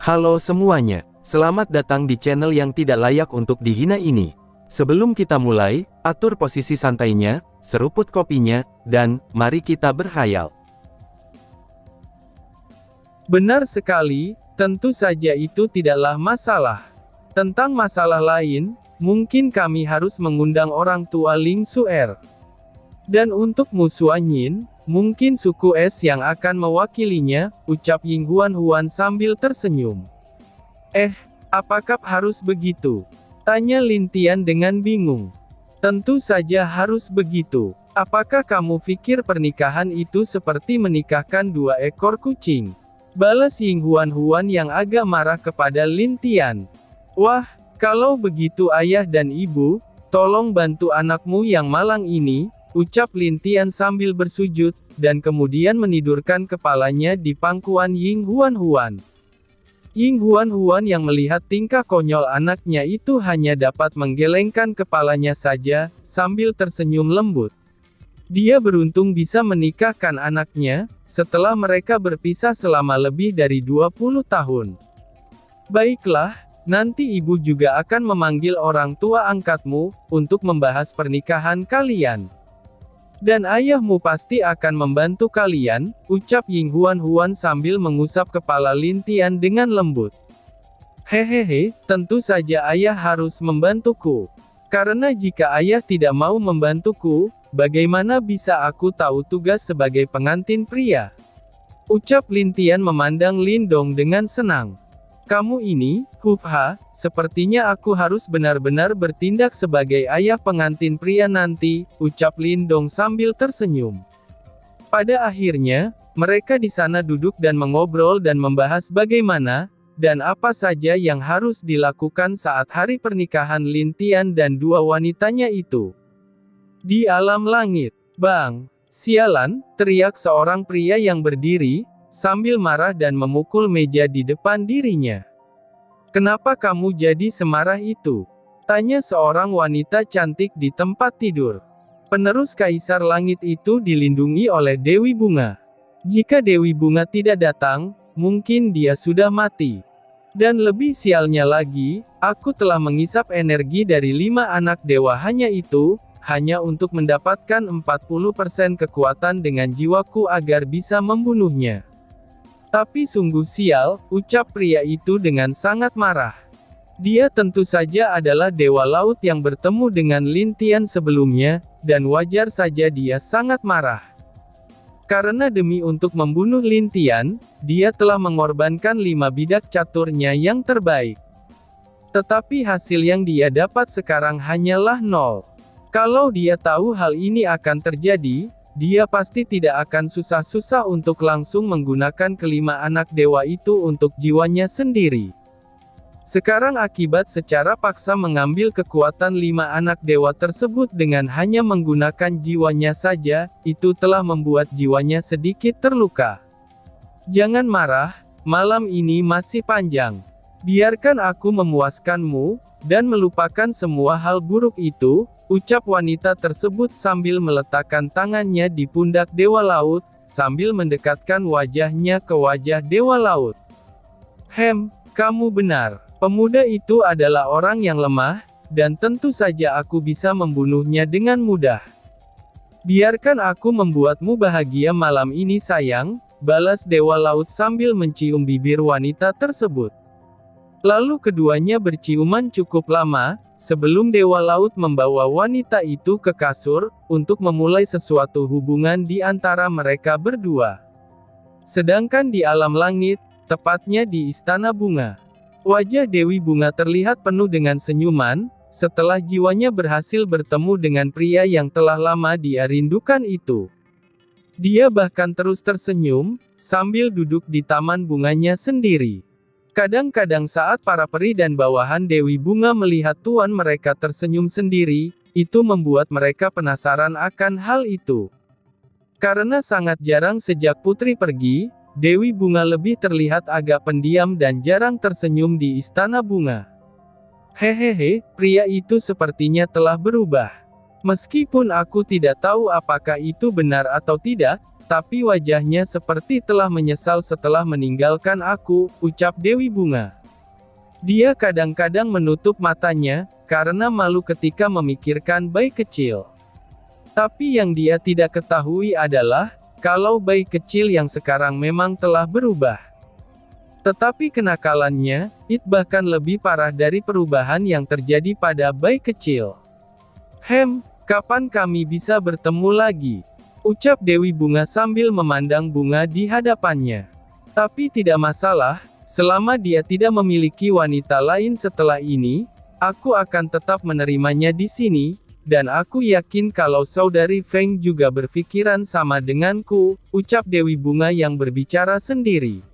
Halo semuanya, selamat datang di channel yang tidak layak untuk dihina ini. Sebelum kita mulai, atur posisi santainya, seruput kopinya, dan mari kita berkhayal. Benar sekali, tentu saja itu tidaklah masalah. Tentang masalah lain, mungkin kami harus mengundang orang tua Ling Suer. Dan untuk Musuanyin, mungkin suku Es yang akan mewakilinya, ucap Ying Huan sambil tersenyum. Apakah harus begitu? Tanya Lin Tian dengan bingung. Tentu saja harus begitu. Apakah kamu pikir pernikahan itu seperti menikahkan 2 ekor kucing? Balas Ying Huan yang agak marah kepada Lin Tian. Wah, kalau begitu ayah dan ibu, tolong bantu anakmu yang malang ini, ucap Lin Tian sambil bersujud, dan kemudian menidurkan kepalanya di pangkuan Ying Huan. Ying Huan yang melihat tingkah konyol anaknya itu hanya dapat menggelengkan kepalanya saja, sambil tersenyum lembut. Dia beruntung bisa menikahkan anaknya, setelah mereka berpisah selama lebih dari 20 tahun. Baiklah, nanti ibu juga akan memanggil orang tua angkatmu, untuk membahas pernikahan kalian. Dan ayahmu pasti akan membantu kalian, ucap Ying Huan sambil mengusap kepala Lin Tian dengan lembut. Hehehe, tentu saja ayah harus membantuku. Karena jika ayah tidak mau membantuku, bagaimana bisa aku tahu tugas sebagai pengantin pria? Ucap Lin Tian memandang Lin Dong dengan senang. Kamu ini, sepertinya aku harus benar-benar bertindak sebagai ayah pengantin pria nanti, ucap Lin Dong sambil tersenyum. Pada akhirnya, mereka di sana duduk dan mengobrol dan membahas bagaimana, dan apa saja yang harus dilakukan saat hari pernikahan Lin Tian dan 2 wanitanya itu. Di alam langit, Bang, sialan, teriak seorang pria yang berdiri, sambil marah dan memukul meja di depan dirinya. Kenapa kamu jadi semarah itu? Tanya seorang wanita cantik di tempat tidur. Penerus Kaisar Langit itu dilindungi oleh Dewi Bunga. Jika Dewi Bunga tidak datang, mungkin dia sudah mati. Dan lebih sialnya lagi, aku telah mengisap energi dari 5 anak dewa hanya untuk mendapatkan 40% kekuatan dengan jiwaku agar bisa membunuhnya. Tapi sungguh sial, ucap pria itu dengan sangat marah. Dia tentu saja adalah Dewa Laut yang bertemu dengan Lin Tian sebelumnya, dan wajar saja dia sangat marah. Karena demi untuk membunuh Lin Tian, dia telah mengorbankan 5 bidak caturnya yang terbaik. Tetapi hasil yang dia dapat sekarang hanyalah 0. Kalau dia tahu hal ini akan terjadi, dia pasti tidak akan susah-susah untuk langsung menggunakan kelima anak dewa itu untuk jiwanya sendiri. Sekarang akibat secara paksa mengambil kekuatan 5 anak dewa tersebut dengan hanya menggunakan jiwanya saja, itu telah membuat jiwanya sedikit terluka. Jangan marah, malam ini masih panjang. Biarkan aku memuaskanmu, dan melupakan semua hal buruk itu, ucap wanita tersebut sambil meletakkan tangannya di pundak Dewa Laut, sambil mendekatkan wajahnya ke wajah Dewa Laut. Kamu benar. Pemuda itu adalah orang yang lemah, dan tentu saja aku bisa membunuhnya dengan mudah. Biarkan aku membuatmu bahagia malam ini sayang, balas Dewa Laut sambil mencium bibir wanita tersebut. Lalu keduanya berciuman cukup lama, sebelum Dewa Laut membawa wanita itu ke kasur, untuk memulai sesuatu hubungan di antara mereka berdua. Sedangkan di alam langit, tepatnya di Istana Bunga, wajah Dewi Bunga terlihat penuh dengan senyuman, setelah jiwanya berhasil bertemu dengan pria yang telah lama dia rindukan itu. Dia bahkan terus tersenyum, sambil duduk di taman bunganya sendiri. Kadang-kadang saat para peri dan bawahan Dewi Bunga melihat tuan mereka tersenyum sendiri, itu membuat mereka penasaran akan hal itu. Karena sangat jarang sejak putri pergi, Dewi Bunga lebih terlihat agak pendiam dan jarang tersenyum di Istana Bunga. Pria itu sepertinya telah berubah. Meskipun aku tidak tahu apakah itu benar atau tidak, tapi wajahnya seperti telah menyesal setelah meninggalkan aku, ucap Dewi Bunga. Dia kadang-kadang menutup matanya, karena malu ketika memikirkan bayi kecil. Tapi yang dia tidak ketahui adalah, kalau bayi kecil yang sekarang memang telah berubah. Tetapi kenakalannya, bahkan lebih parah dari perubahan yang terjadi pada bayi kecil. Kapan kami bisa bertemu lagi? Ucap Dewi Bunga sambil memandang bunga di hadapannya. Tapi tidak masalah, selama dia tidak memiliki wanita lain setelah ini, aku akan tetap menerimanya di sini, dan aku yakin kalau saudari Feng juga berpikiran sama denganku, ucap Dewi Bunga yang berbicara sendiri.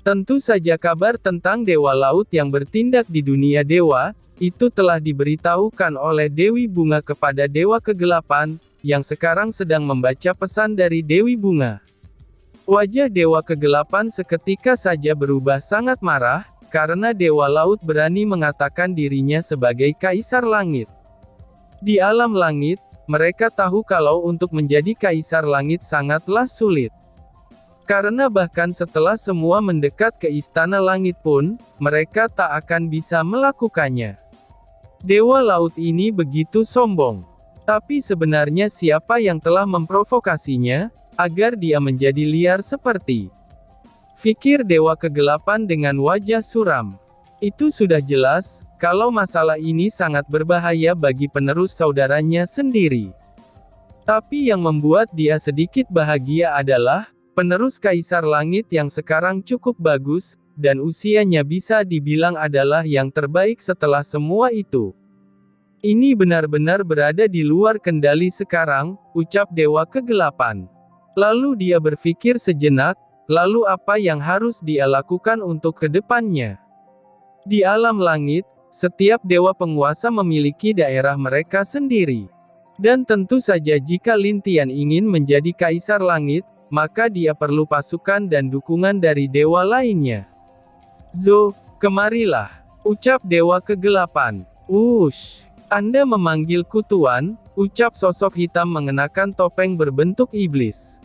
Tentu saja kabar tentang Dewa Laut yang bertindak di dunia dewa, itu telah diberitahukan oleh Dewi Bunga kepada Dewa Kegelapan, yang sekarang sedang membaca pesan dari Dewi Bunga. Wajah Dewa Kegelapan seketika saja berubah sangat marah, karena Dewa Laut berani mengatakan dirinya sebagai Kaisar Langit. Di alam langit, mereka tahu kalau untuk menjadi Kaisar Langit sangatlah sulit. Karena bahkan setelah semua mendekat ke Istana Langit pun, mereka tak akan bisa melakukannya. Dewa Laut ini begitu sombong. Tapi sebenarnya siapa yang telah memprovokasinya, agar dia menjadi liar seperti pikir Dewa Kegelapan dengan wajah suram. Itu sudah jelas, kalau masalah ini sangat berbahaya bagi penerus saudaranya sendiri. Tapi yang membuat dia sedikit bahagia adalah, penerus Kaisar Langit yang sekarang cukup bagus, dan usianya bisa dibilang adalah yang terbaik setelah semua itu. Ini benar-benar berada di luar kendali sekarang, ucap Dewa Kegelapan. Lalu dia berpikir sejenak, lalu apa yang harus dia lakukan untuk kedepannya? Di alam langit, setiap dewa penguasa memiliki daerah mereka sendiri. Dan tentu saja jika Lin Tian ingin menjadi Kaisar Langit, maka dia perlu pasukan dan dukungan dari dewa lainnya. Zo, kemarilah, ucap Dewa Kegelapan. Wush, Anda memanggilku Tuan, ucap sosok hitam mengenakan topeng berbentuk iblis.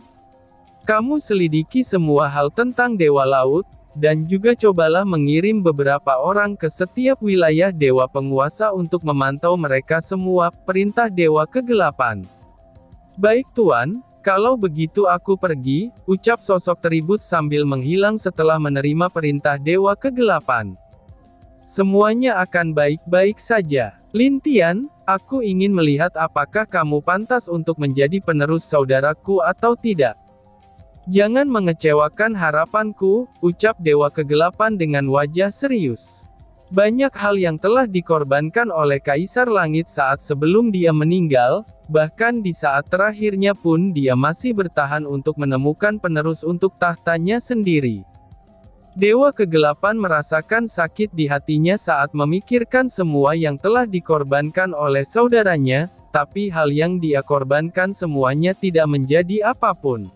Kamu selidiki semua hal tentang Dewa Laut, dan juga cobalah mengirim beberapa orang ke setiap wilayah dewa penguasa untuk memantau mereka semua, perintah Dewa Kegelapan. Baik Tuan, kalau begitu aku pergi, ucap sosok teribut sambil menghilang setelah menerima perintah Dewa Kegelapan. Semuanya akan baik-baik saja. Lin Tian, aku ingin melihat apakah kamu pantas untuk menjadi penerus saudaraku atau tidak. Jangan mengecewakan harapanku, ucap Dewa Kegelapan dengan wajah serius. Banyak hal yang telah dikorbankan oleh Kaisar Langit saat sebelum dia meninggal, bahkan di saat terakhirnya pun dia masih bertahan untuk menemukan penerus untuk tahtanya sendiri. Dewa Kegelapan merasakan sakit di hatinya saat memikirkan semua yang telah dikorbankan oleh saudaranya, tapi hal yang dia korbankan semuanya tidak menjadi apapun.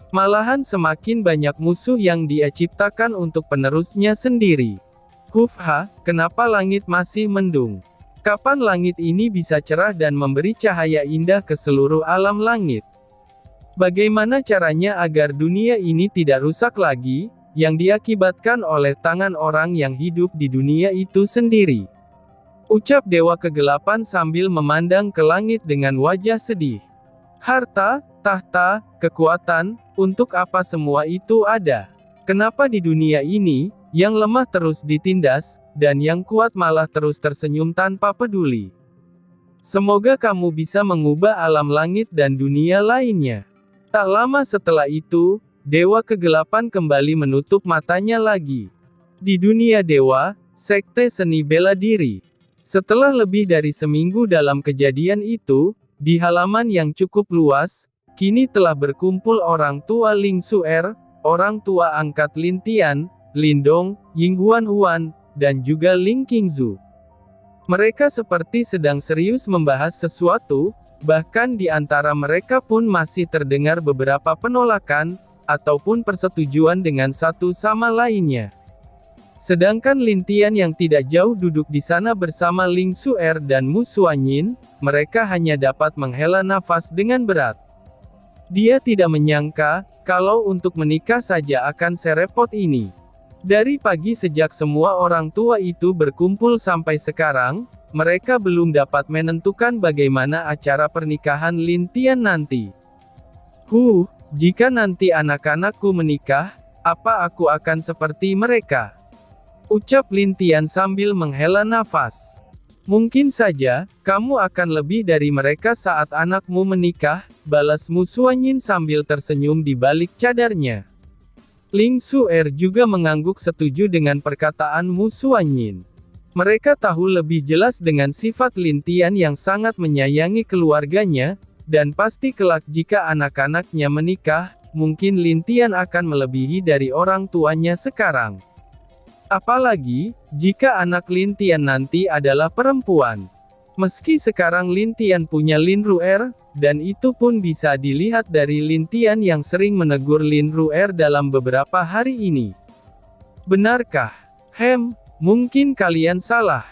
Malahan semakin banyak musuh yang dia ciptakan untuk penerusnya sendiri. Kenapa langit masih mendung? Kapan langit ini bisa cerah dan memberi cahaya indah ke seluruh alam langit? Bagaimana caranya agar dunia ini tidak rusak lagi, yang diakibatkan oleh tangan orang yang hidup di dunia itu sendiri? Ucap Dewa Kegelapan sambil memandang ke langit dengan wajah sedih. Harta, tahta, kekuatan, untuk apa semua itu ada? Kenapa di dunia ini, yang lemah terus ditindas, dan yang kuat malah terus tersenyum tanpa peduli? Semoga kamu bisa mengubah alam langit dan dunia lainnya. Tak lama setelah itu, Dewa Kegelapan kembali menutup matanya lagi. Di dunia dewa, sekte seni bela diri. Setelah lebih dari seminggu dalam kejadian itu, di halaman yang cukup luas, kini telah berkumpul orang tua Ling Xuer, orang tua angkat Lin Tian, Lin Dong, Ying Huan, dan juga Ling Qingzu. Mereka seperti sedang serius membahas sesuatu, bahkan di antara mereka pun masih terdengar beberapa penolakan, ataupun persetujuan dengan satu sama lainnya. Sedangkan Lin Tian yang tidak jauh duduk di sana bersama Ling Xuer dan Mu Xuanyin, mereka hanya dapat menghela nafas dengan berat. Dia tidak menyangka, kalau untuk menikah saja akan serepot ini. Dari pagi sejak semua orang tua itu berkumpul sampai sekarang, mereka belum dapat menentukan bagaimana acara pernikahan Lin Tian nanti. Jika nanti anak-anakku menikah, apa aku akan seperti mereka? Ucap Lin Tian sambil menghela nafas. Mungkin saja, kamu akan lebih dari mereka saat anakmu menikah, balas Mu Xuanyin sambil tersenyum di balik cadarnya. Ling Xuer juga mengangguk setuju dengan perkataan Mu Xuanyin. Mereka tahu lebih jelas dengan sifat Lin Tian yang sangat menyayangi keluarganya, dan pasti kelak jika anak-anaknya menikah, mungkin Lin Tian akan melebihi dari orang tuanya sekarang. Apalagi, jika anak Lin Tian nanti adalah perempuan. Meski sekarang Lin Tian punya Lin Ruer, dan itu pun bisa dilihat dari Lin Tian yang sering menegur Lin Ruer dalam beberapa hari ini. Benarkah? Mungkin kalian salah.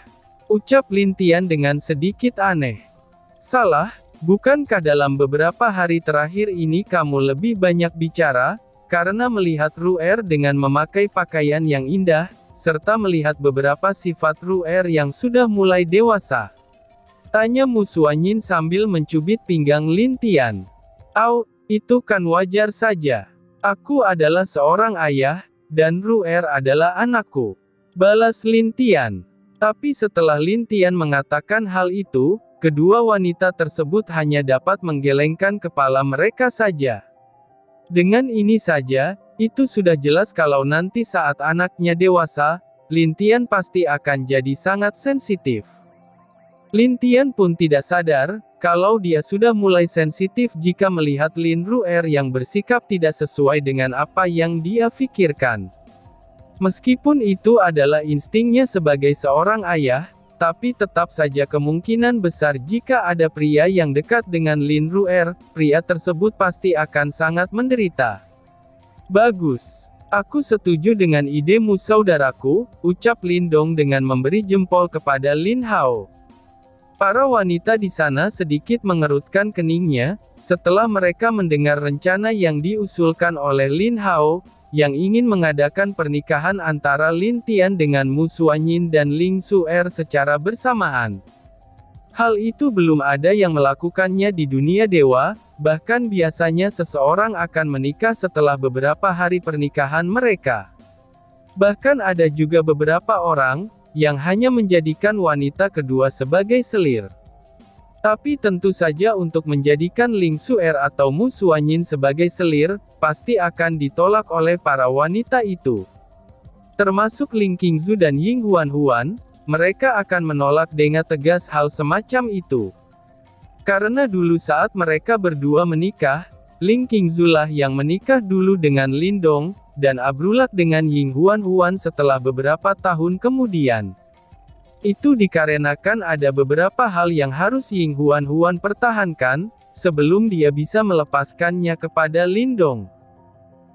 Ucap Lin Tian dengan sedikit aneh. Salah? Bukankah dalam beberapa hari terakhir ini kamu lebih banyak bicara, karena melihat Ruer dengan memakai pakaian yang indah, serta melihat beberapa sifat Ruer yang sudah mulai dewasa? Tanya Mu Xuanyin sambil mencubit pinggang Lin Tian. Itu kan wajar saja. Aku adalah seorang ayah, dan Ruer adalah anakku. Balas Lin Tian. Tapi setelah Lin Tian mengatakan hal itu, kedua wanita tersebut hanya dapat menggelengkan kepala mereka saja. Dengan ini saja, itu sudah jelas kalau nanti saat anaknya dewasa, Lin Tian pasti akan jadi sangat sensitif. Lin Tian pun tidak sadar, kalau dia sudah mulai sensitif jika melihat Lin Ruer yang bersikap tidak sesuai dengan apa yang dia pikirkan. Meskipun itu adalah instingnya sebagai seorang ayah, tapi tetap saja kemungkinan besar jika ada pria yang dekat dengan Lin Ruer, pria tersebut pasti akan sangat menderita. Bagus. Aku setuju dengan idemu saudaraku, ucap Lin Dong dengan memberi jempol kepada Lin Hao. Para wanita di sana sedikit mengerutkan keningnya, setelah mereka mendengar rencana yang diusulkan oleh Lin Hao, yang ingin mengadakan pernikahan antara Lin Tian dengan Mu Xuanyin dan Ling Xuer secara bersamaan. Hal itu belum ada yang melakukannya di dunia dewa, bahkan biasanya seseorang akan menikah setelah beberapa hari pernikahan mereka. Bahkan ada juga beberapa orang, yang hanya menjadikan wanita kedua sebagai selir. Tapi tentu saja untuk menjadikan Ling Xuer atau Mu Xuanyin sebagai selir, pasti akan ditolak oleh para wanita itu. Termasuk Ling Qingzu dan Ying Huan, mereka akan menolak dengan tegas hal semacam itu. Karena dulu saat mereka berdua menikah, Ling Qingzu lah yang menikah dulu dengan Lin Dong, dan Abrulak dengan Ying Huan setelah beberapa tahun kemudian. Itu dikarenakan ada beberapa hal yang harus Ying Huan pertahankan, sebelum dia bisa melepaskannya kepada Lin Dong.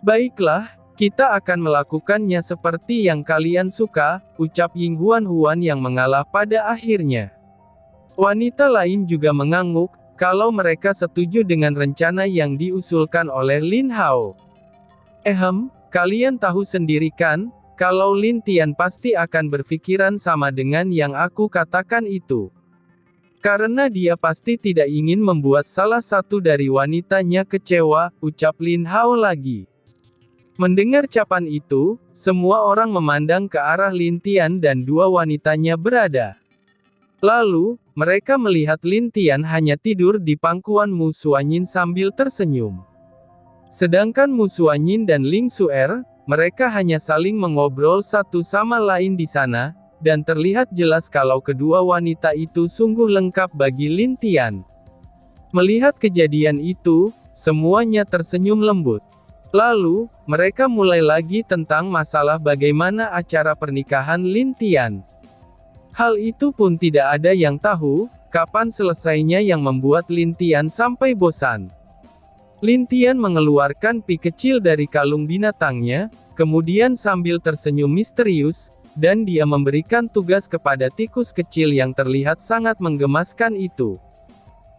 Baiklah, kita akan melakukannya seperti yang kalian suka, ucap Ying Huan yang mengalah pada akhirnya. Wanita lain juga mengangguk, kalau mereka setuju dengan rencana yang diusulkan oleh Lin Hao. Kalian tahu sendiri kan, kalau Lin Tian pasti akan berpikiran sama dengan yang aku katakan itu. Karena dia pasti tidak ingin membuat salah satu dari wanitanya kecewa, ucap Lin Hao lagi. Mendengar ucapan itu, semua orang memandang ke arah Lin Tian dan dua wanitanya berada. Lalu, mereka melihat Lin Tian hanya tidur di pangkuan Mu Xuanyin sambil tersenyum. Sedangkan Mu Xuanyin dan Ling Xuer, mereka hanya saling mengobrol satu sama lain di sana, dan terlihat jelas kalau kedua wanita itu sungguh lengkap bagi Lin Tian. Melihat kejadian itu, semuanya tersenyum lembut. Lalu, mereka mulai lagi tentang masalah bagaimana acara pernikahan Lin Tian. Hal itu pun tidak ada yang tahu, kapan selesainya yang membuat Lin Tian sampai bosan. Lin Tian mengeluarkan pi kecil dari kalung binatangnya, kemudian sambil tersenyum misterius, dan dia memberikan tugas kepada tikus kecil yang terlihat sangat menggemaskan itu.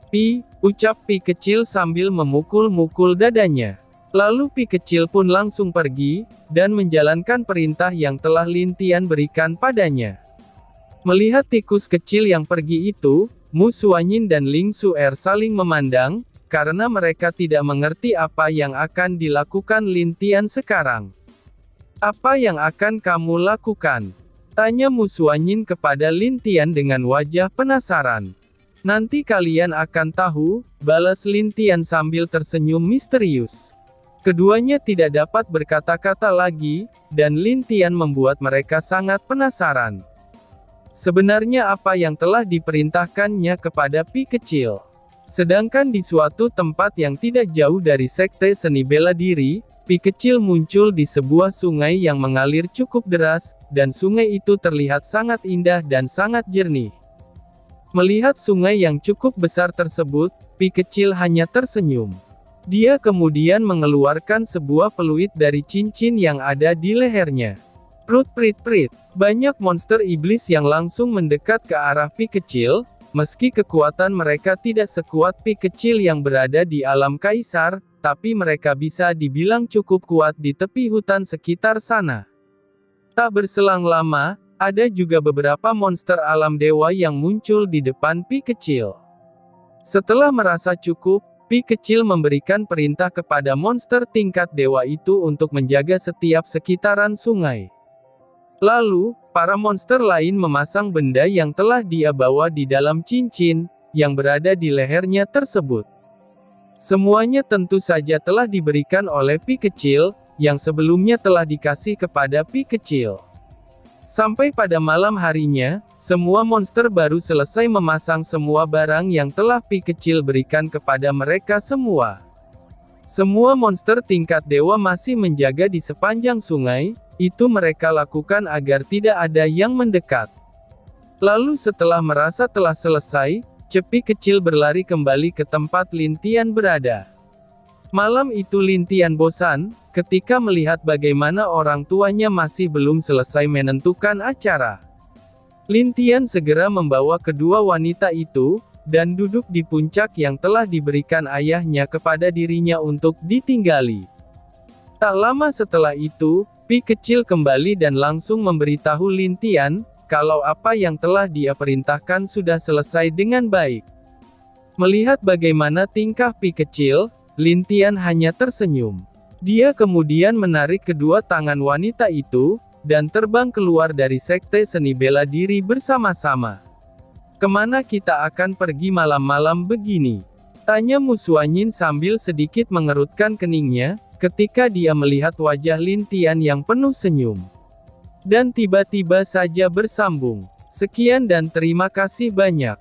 Pi, ucap Pi kecil sambil memukul-mukul dadanya. Lalu Pi kecil pun langsung pergi, dan menjalankan perintah yang telah Lin Tian berikan padanya. Melihat tikus kecil yang pergi itu, Mu Xuanyin dan Ling Xuer saling memandang, karena mereka tidak mengerti apa yang akan dilakukan Lin Tian sekarang. "Apa yang akan kamu lakukan?" tanya Mu Xuanyin kepada Lin Tian dengan wajah penasaran. "Nanti kalian akan tahu," balas Lin Tian sambil tersenyum misterius. Keduanya tidak dapat berkata-kata lagi, dan Lin Tian membuat mereka sangat penasaran. Sebenarnya apa yang telah diperintahkannya kepada Pi kecil? Sedangkan di suatu tempat yang tidak jauh dari sekte seni bela diri, Pi kecil muncul di sebuah sungai yang mengalir cukup deras, dan sungai itu terlihat sangat indah dan sangat jernih. Melihat sungai yang cukup besar tersebut, Pi kecil hanya tersenyum. Dia kemudian mengeluarkan sebuah peluit dari cincin yang ada di lehernya. Prut prit prit, banyak monster iblis yang langsung mendekat ke arah Pi kecil, meski kekuatan mereka tidak sekuat Pi kecil yang berada di alam kaisar, tapi mereka bisa dibilang cukup kuat di tepi hutan sekitar sana. Tak berselang lama, ada juga beberapa monster alam dewa yang muncul di depan Pi kecil. Setelah merasa cukup, Pi kecil memberikan perintah kepada monster tingkat dewa itu untuk menjaga setiap sekitaran sungai. Lalu, para monster lain memasang benda yang telah dia bawa di dalam cincin, yang berada di lehernya tersebut. Semuanya tentu saja telah diberikan oleh Pi kecil, yang sebelumnya telah dikasih kepada Pi kecil. Sampai pada malam harinya, semua monster baru selesai memasang semua barang yang telah Pi kecil berikan kepada mereka semua. Semua monster tingkat dewa masih menjaga di sepanjang sungai, itu mereka lakukan agar tidak ada yang mendekat. Lalu setelah merasa telah selesai, Pi kecil berlari kembali ke tempat Lin Tian berada. Malam itu Lin Tian bosan, ketika melihat bagaimana orang tuanya masih belum selesai menentukan acara. Lin Tian segera membawa kedua wanita itu, dan duduk di puncak yang telah diberikan ayahnya kepada dirinya untuk ditinggali. Tak lama setelah itu, Pi kecil kembali dan langsung memberitahu Lin Tian, kalau apa yang telah dia perintahkan sudah selesai dengan baik. Melihat bagaimana tingkah Pi kecil, Lin Tian hanya tersenyum. Dia kemudian menarik kedua tangan wanita itu, dan terbang keluar dari sekte seni bela diri bersama-sama. "Kemana kita akan pergi malam-malam begini?" tanya Mu Xuanyin sambil sedikit mengerutkan keningnya, ketika dia melihat wajah Lin Tian yang penuh senyum. Dan tiba-tiba saja bersambung. Sekian dan terima kasih banyak.